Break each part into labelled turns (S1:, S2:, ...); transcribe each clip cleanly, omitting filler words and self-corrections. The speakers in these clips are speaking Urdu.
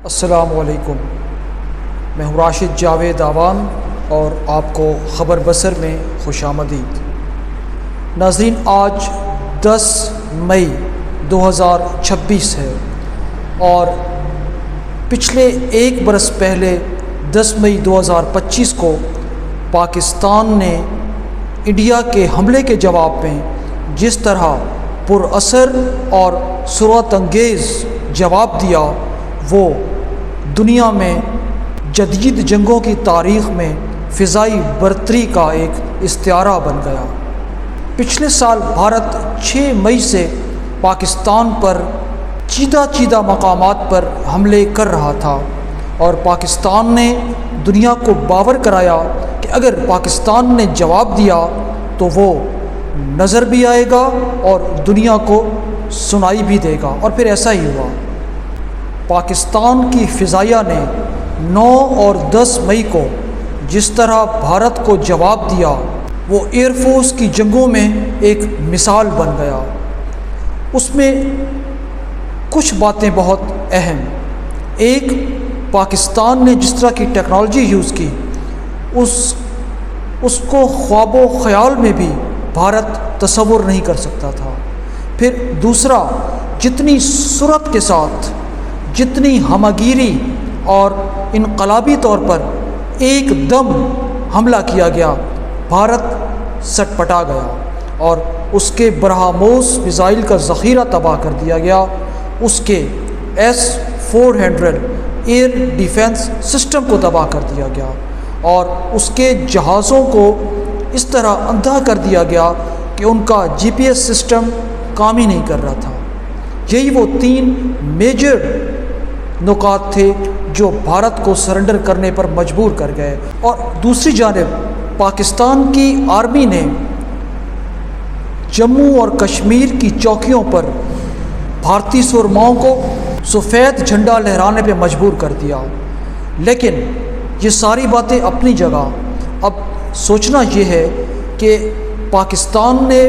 S1: السلام علیکم، میں ہوں راشد جاوید آوان اور آپ کو خبر بصر میں خوش آمدید۔ ناظرین، آج 10 مئی 2026 ہے اور پچھلے ایک برس پہلے 10 مئی 2025 کو پاکستان نے انڈیا کے حملے کے جواب میں جس طرح پر اثر اور سرعت انگیز جواب دیا، وہ دنیا میں جدید جنگوں کی تاریخ میں فضائی برتری کا ایک استعارہ بن گیا۔ پچھلے سال بھارت 6 مئی سے پاکستان پر چیدہ مقامات پر حملے کر رہا تھا اور پاکستان نے دنیا کو باور کرایا کہ اگر پاکستان نے جواب دیا تو وہ نظر بھی آئے گا اور دنیا کو سنائی بھی دے گا، اور پھر ایسا ہی ہوا۔ پاکستان کی فضائیہ نے 9 اور 10 مئی کو جس طرح بھارت کو جواب دیا، وہ ایئر فورس کی جنگوں میں ایک مثال بن گیا۔ اس میں کچھ باتیں بہت اہم۔ ایک، پاکستان نے جس طرح کی ٹیکنالوجی یوز کی، اس کو خواب و خیال میں بھی بھارت تصور نہیں کر سکتا تھا۔ پھر دوسرا، جتنی سرعت کے ساتھ، جتنی ہمہ گیری اور انقلابی طور پر ایک دم حملہ کیا گیا، بھارت سٹ پٹا گیا اور اس کے برہموس میزائل کا ذخیرہ تباہ کر دیا گیا، اس کے S-400 ایئر ڈیفنس سسٹم کو تباہ کر دیا گیا اور اس کے جہازوں کو اس طرح اندھا کر دیا گیا کہ ان کا GPS سسٹم کام ہی نہیں کر رہا تھا۔ یہی وہ 3 میجر نکات تھے جو بھارت کو سرنڈر کرنے پر مجبور کر گئے۔ اور دوسری جانب پاکستان کی آرمی نے جموں اور کشمیر کی چوکیوں پر بھارتی سرماؤں کو سفید جھنڈا لہرانے پہ مجبور کر دیا۔ لیکن یہ ساری باتیں اپنی جگہ، اب سوچنا یہ ہے کہ پاکستان نے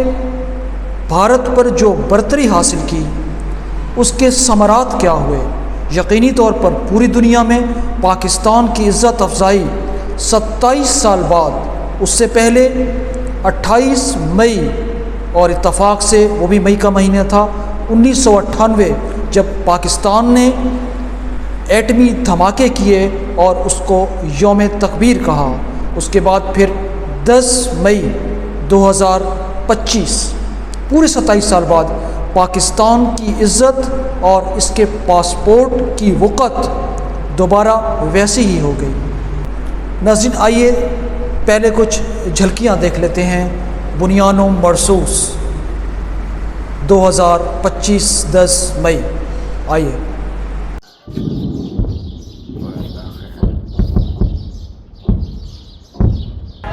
S1: بھارت پر جو برتری حاصل کی، اس کے ثمرات کیا ہوئے۔ یقینی طور پر پوری دنیا میں پاکستان کی عزت افزائی 27 سال بعد، اس سے پہلے 28 مئی، اور اتفاق سے وہ بھی مئی کا مہینہ تھا 1998، جب پاکستان نے ایٹمی دھماکے کیے اور اس کو یوم تکبیر کہا۔ اس کے بعد پھر 10 مئی 2025، پورے 27 سال بعد پاکستان کی عزت اور اس کے پاسپورٹ کی وقت دوبارہ ویسی ہی ہو گئی۔ ناظرین، آئیے پہلے کچھ جھلکیاں دیکھ لیتے ہیں بنیان و مرصوص 2025 10 مئی۔ آئیے۔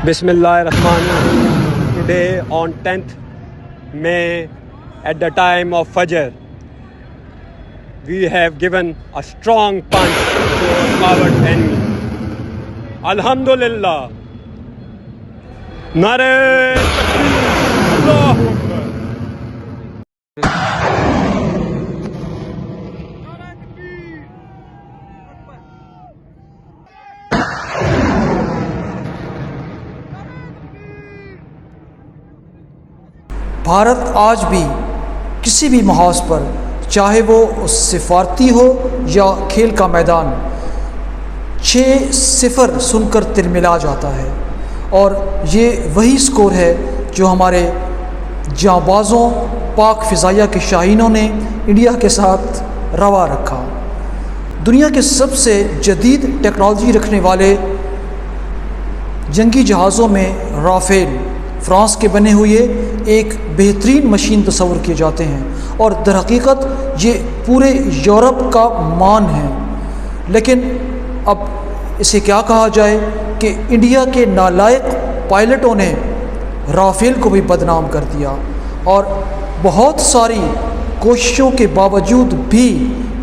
S2: بسم اللہ الرحمن الرحیم۔ Today on 10th May at the time of Fajr, we have given a strong punch to our coward enemy. Alhamdulillah. Nare Takbir, Allahu Akbar.
S1: Bharat آج بھی کسی بھی محاذ پر، چاہے وہ سفارتی ہو یا کھیل کا میدان، 6-0 سن کر ترملا جاتا ہے، اور یہ وہی سکور ہے جو ہمارے جانبازوں، پاک فضائیہ کے شاہینوں نے انڈیا کے ساتھ روا رکھا۔ دنیا کے سب سے جدید ٹیکنالوجی رکھنے والے جنگی جہازوں میں رافیل فرانس کے بنے ہوئے ایک بہترین مشین تصور کیے جاتے ہیں، اور در حقیقت یہ پورے یورپ کا مان ہے۔ لیکن اب اسے کیا کہا جائے کہ انڈیا کے نالائق پائلٹوں نے رافیل کو بھی بدنام کر دیا، اور بہت ساری کوششوں کے باوجود بھی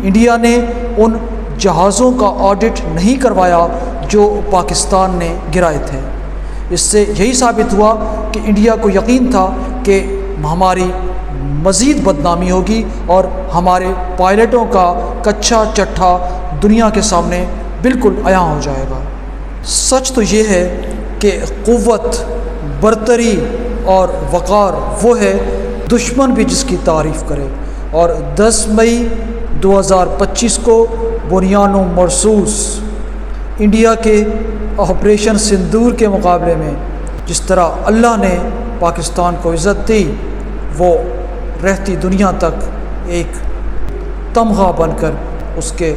S1: انڈیا نے ان جہازوں کا آڈٹ نہیں کروایا جو پاکستان نے گرائے تھے۔ اس سے یہی ثابت ہوا کہ انڈیا کو یقین تھا کہ ہماری مزید بدنامی ہوگی اور ہمارے پائلٹوں کا کچا چٹھا دنیا کے سامنے بالکل عیاں ہو جائے گا۔ سچ تو یہ ہے کہ قوت، برتری اور وقار وہ ہے دشمن بھی جس کی تعریف کرے، اور 10 مئی 2025 کو بنیان و مرصوص انڈیا کے آپریشن سندور کے مقابلے میں جس طرح اللہ نے پاکستان کو عزت دی، وہ رہتی دنیا تک ایک تمغہ بن کر اس کے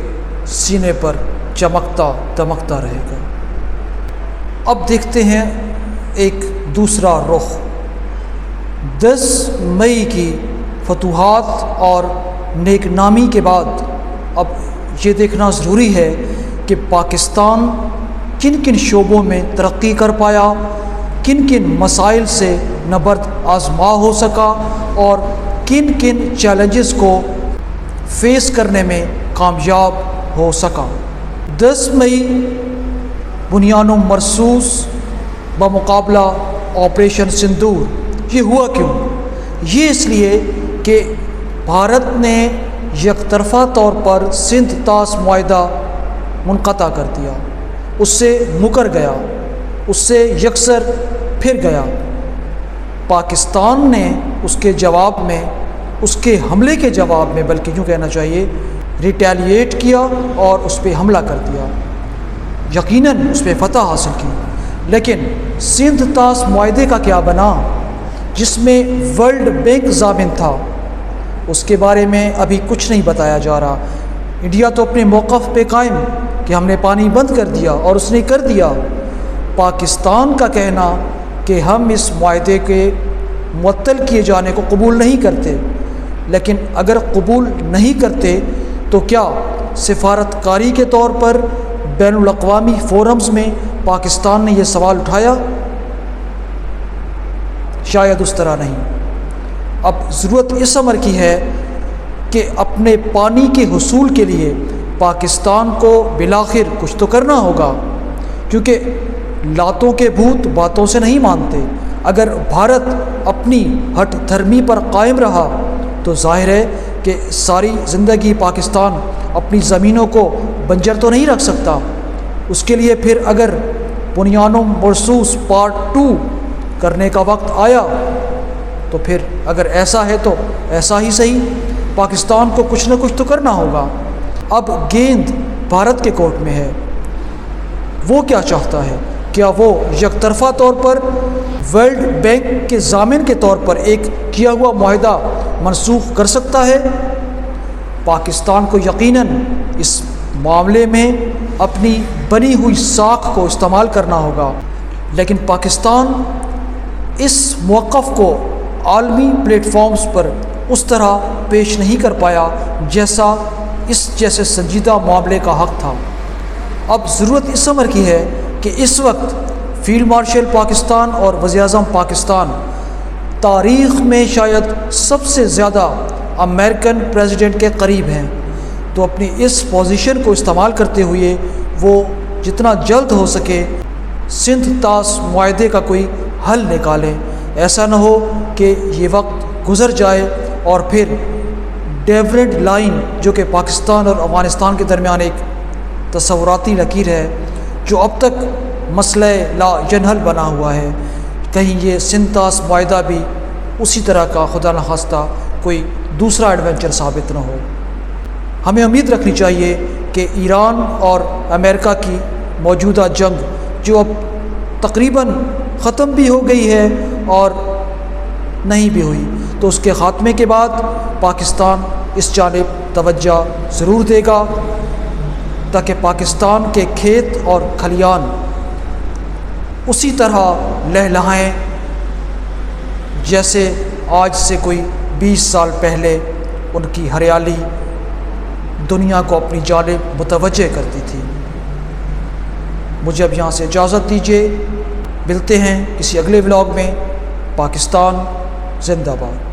S1: سینے پر چمکتا دمکتا رہے گا۔ اب دیکھتے ہیں ایک دوسرا رخ۔ 10 مئی کی فتوحات اور نیک نامی کے بعد اب یہ دیکھنا ضروری ہے کہ پاکستان کن کن شعبوں میں ترقی کر پایا، کن کن مسائل سے نبرد آزما ہو سکا اور کن کن چیلنجز کو فیس کرنے میں کامیاب ہو سکا۔ 10 مئی بنیان و مرصوص بمقابلہ آپریشن سندور یہ ہوا کیوں؟ یہ اس لیے کہ بھارت نے یک طرفہ طور پر سندھ طاس معاہدہ منقطع کر دیا، اس سے مکر گیا، اس سے یکسر پھر گیا۔ پاکستان نے اس کے جواب میں، اس کے حملے کے جواب میں بلکہ یوں کہنا چاہیے ریٹیلیٹ کیا اور اس پہ حملہ کر دیا، یقیناً اس پہ فتح حاصل کی۔ لیکن سندھ طاس معاہدے کا کیا بنا جس میں ورلڈ بینک ضامن تھا؟ اس کے بارے میں ابھی کچھ نہیں بتایا جا رہا۔ انڈیا تو اپنے موقف پہ قائم کہ ہم نے پانی بند کر دیا، اور اس نے کر دیا۔ پاکستان کا کہنا کہ ہم اس معاہدے کے معطل کیے جانے کو قبول نہیں کرتے، لیکن اگر قبول نہیں کرتے تو کیا سفارت کاری کے طور پر بین الاقوامی فورمز میں پاکستان نے یہ سوال اٹھایا؟ شاید اس طرح نہیں۔ اب ضرورت اس امر کی ہے کہ اپنے پانی کے حصول کے لیے پاکستان کو بالآخر کچھ تو کرنا ہوگا، کیونکہ لاتوں کے بھوت باتوں سے نہیں مانتے۔ اگر بھارت اپنی ہٹ دھرمی پر قائم رہا تو ظاہر ہے کہ ساری زندگی پاکستان اپنی زمینوں کو بنجر تو نہیں رکھ سکتا۔ اس کے لیے پھر اگر بنیان و مرصوص پارٹ 2 کرنے کا وقت آیا تو پھر اگر ایسا ہے تو ایسا ہی صحیح، پاکستان کو کچھ نہ کچھ تو کرنا ہوگا۔ اب گیند بھارت کے کورٹ میں ہے، وہ کیا چاہتا ہے؟ کیا وہ یک طرفہ طور پر ورلڈ بینک کے ضامن کے طور پر ایک کیا ہوا معاہدہ منسوخ کر سکتا ہے؟ پاکستان کو یقیناً اس معاملے میں اپنی بنی ہوئی ساکھ کو استعمال کرنا ہوگا، لیکن پاکستان اس موقف کو عالمی پلیٹ فارمز پر اس طرح پیش نہیں کر پایا جیسا اس جیسے سنجیدہ معاملے کا حق تھا۔ اب ضرورت اس امر کی ہے کہ اس وقت فیلڈ مارشل پاکستان اور وزیر اعظم پاکستان تاریخ میں شاید سب سے زیادہ امریکن پریزیڈنٹ کے قریب ہیں، تو اپنی اس پوزیشن کو استعمال کرتے ہوئے وہ جتنا جلد ہو سکے سندھ طاس معاہدے کا کوئی حل نکالیں۔ ایسا نہ ہو کہ یہ وقت گزر جائے اور پھر ڈیویڈ لائن جو کہ پاکستان اور افغانستان کے درمیان ایک تصوراتی لکیر ہے جو اب تک مسئلہ لا ینحل بنا ہوا ہے، کہیں یہ سندھ طاس معاہدہ بھی اسی طرح کا خدا نخواستہ کوئی دوسرا ایڈونچر ثابت نہ ہو۔ ہمیں امید رکھنی چاہیے کہ ایران اور امریکہ کی موجودہ جنگ جو اب تقریباً ختم بھی ہو گئی ہے اور نہیں بھی ہوئی، تو اس کے خاتمے کے بعد پاکستان اس جانب توجہ ضرور دے گا تاکہ پاکستان کے کھیت اور کھلیان اسی طرح لہلہائیں جیسے آج سے کوئی 20 سال پہلے ان کی ہریالی دنیا کو اپنی جانب متوجہ کرتی تھی۔ مجھے اب یہاں سے اجازت دیجیے، ملتے ہیں کسی اگلے ولاگ میں۔ پاکستان زندہ باد۔